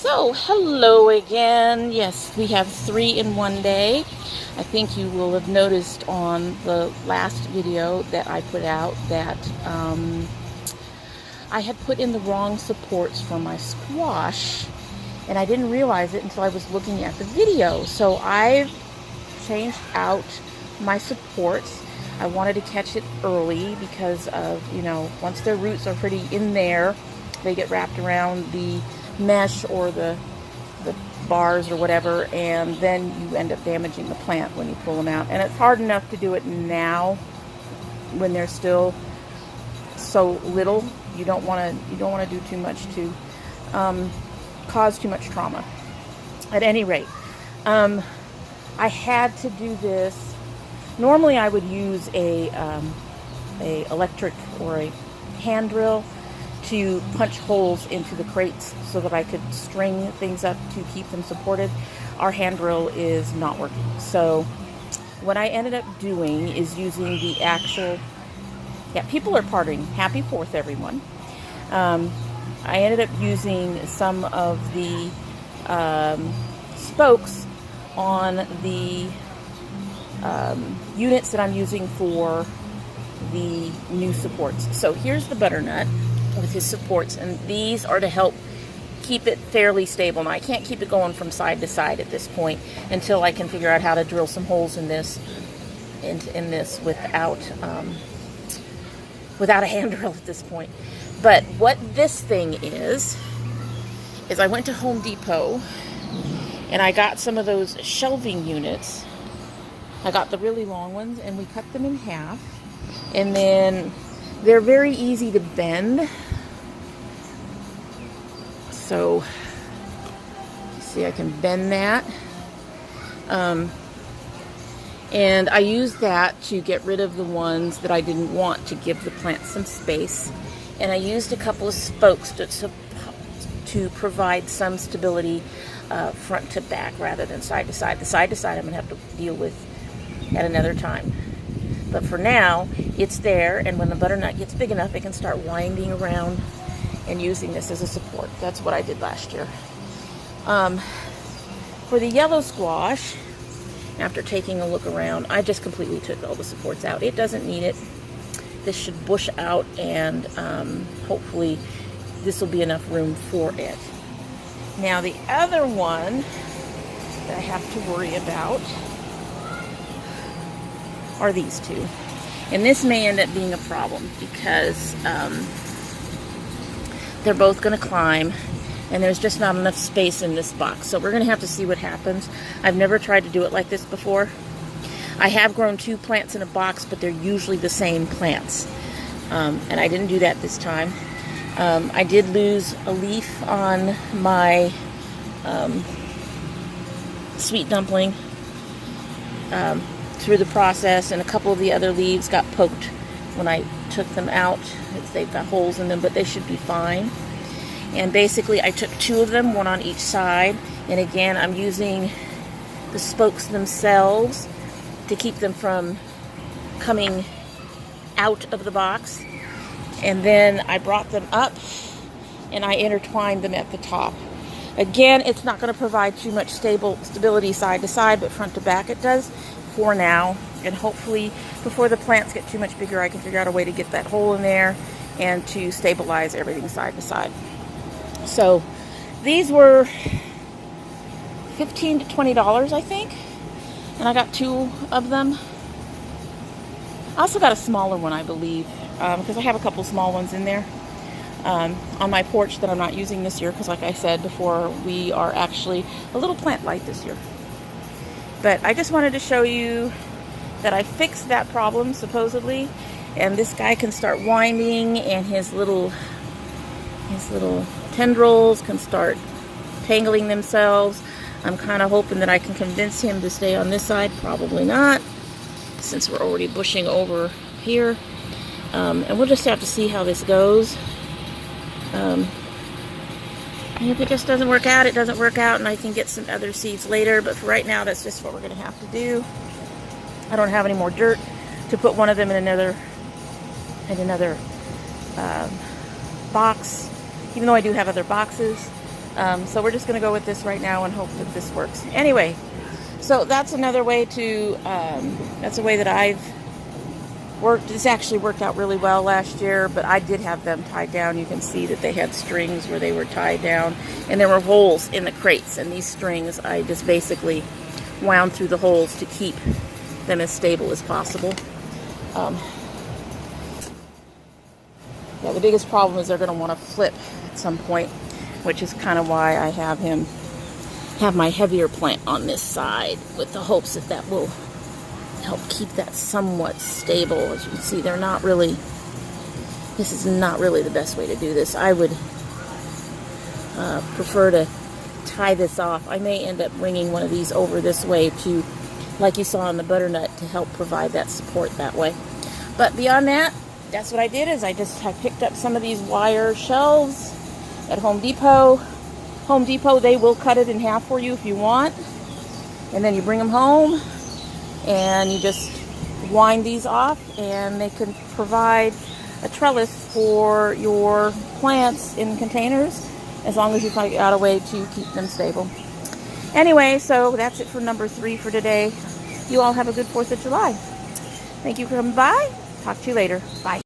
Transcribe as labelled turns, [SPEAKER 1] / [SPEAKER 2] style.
[SPEAKER 1] So, hello again. Yes, we have 3 in one day. I think you will have noticed on the last video that I put out that I had put in the wrong supports for my squash, and I didn't realize it until I was looking at the video. So I've changed out my supports. I wanted to catch it early because of, once their roots are pretty in there, they get wrapped around the mesh or the bars or whatever, and then you end up damaging the plant when you pull them out. And it's hard enough to do it now when they're still so little. You don't want to do too much to cause too much trauma. At any rate, I had to do this. Normally I would use a electric or a hand drill to punch holes into the crates so that I could string things up to keep them supported. Our hand drill is not working. So what I ended up doing is using the actual, people are partying. Happy 4th, everyone. I ended up using some of the spokes on the units that I'm using for the new supports. So here's the butternut with his supports, and these are to help keep it fairly stable. Now I can't keep it going from side to side at this point until I can figure out how to drill some holes in this without a hand drill at this point. But what this thing is I went to Home Depot and I got some of those shelving units. I got the really long ones, and we cut them in half, and then they're very easy to bend. So, see, I can bend that. And I used that to get rid of the ones that I didn't want, to give the plant some space. And I used a couple of spokes to provide some stability front to back rather than side to side. The side to side I'm going to have to deal with at another time. But for now, it's there, and when the butternut gets big enough, it can start winding around and using this as a support. That's what I did last year. For the yellow squash, after taking a look around, I just completely took all the supports out. It doesn't need it. This should bush out, and hopefully this will be enough room for it. Now the other one that I have to worry about are these two. And this may end up being a problem because they're both going to climb, and there's just not enough space in this box. So we're going to have to see what happens. I've never tried to do it like this before. I have grown 2 plants in a box, but they're usually the same plants. And I didn't do that this time. I did lose a leaf on my sweet dumpling through the process, and a couple of the other leaves got poked when I took them out. They've got holes in them, but they should be fine. And basically I took 2 of them, one on each side, and again I'm using the spokes themselves to keep them from coming out of the box. And then I brought them up and I intertwined them at the top. Again, it's not going to provide too much stability side to side, but front to back it does for now. And hopefully before the plants get too much bigger, I can figure out a way to get that hole in there and to stabilize everything side to side. So these were $15 to $20, I think. And I got 2 of them. I also got a smaller one, I believe, because I have a couple small ones in there on my porch that I'm not using this year because, like I said before, we are actually a little plant light this year. But I just wanted to show you that I fixed that problem, supposedly, and this guy can start winding, and his little tendrils can start tangling themselves. I'm kind of hoping that I can convince him to stay on this side. Probably not, since we're already bushing over here. And we'll just have to see how this goes. And if it just doesn't work out, it doesn't work out, and I can get some other seeds later. But for right now, that's just what we're going to have to do. I don't have any more dirt to put one of them in another box, even though I do have other boxes. So we're just going to go with this right now and hope that this works. Anyway, so that's another way to, that's a way that I've worked. This actually worked out really well last year, but I did have them tied down. You can see that they had strings where they were tied down, and there were holes in the crates, and these strings I just basically wound through the holes to keep them as stable as possible. Yeah, the biggest problem is they're going to want to flip at some point, which is kind of why I have my heavier plant on this side, with the hopes that that will help keep that somewhat stable. As you can see, they're not really, this is not really the best way to do this. I would prefer to tie this off. I may end up bringing one of these over this way to, like you saw on the butternut, to help provide that support that way. But beyond that, that's what I did, is I picked up some of these wire shelves at Home Depot. Home Depot, they will cut it in half for you if you want. And then you bring them home and you just wind these off, and they can provide a trellis for your plants in containers, as long as you find out a way to keep them stable. Anyway, so that's it for number 3 for today. You all have a good 4th of July. Thank you for coming by. Talk to you later. Bye.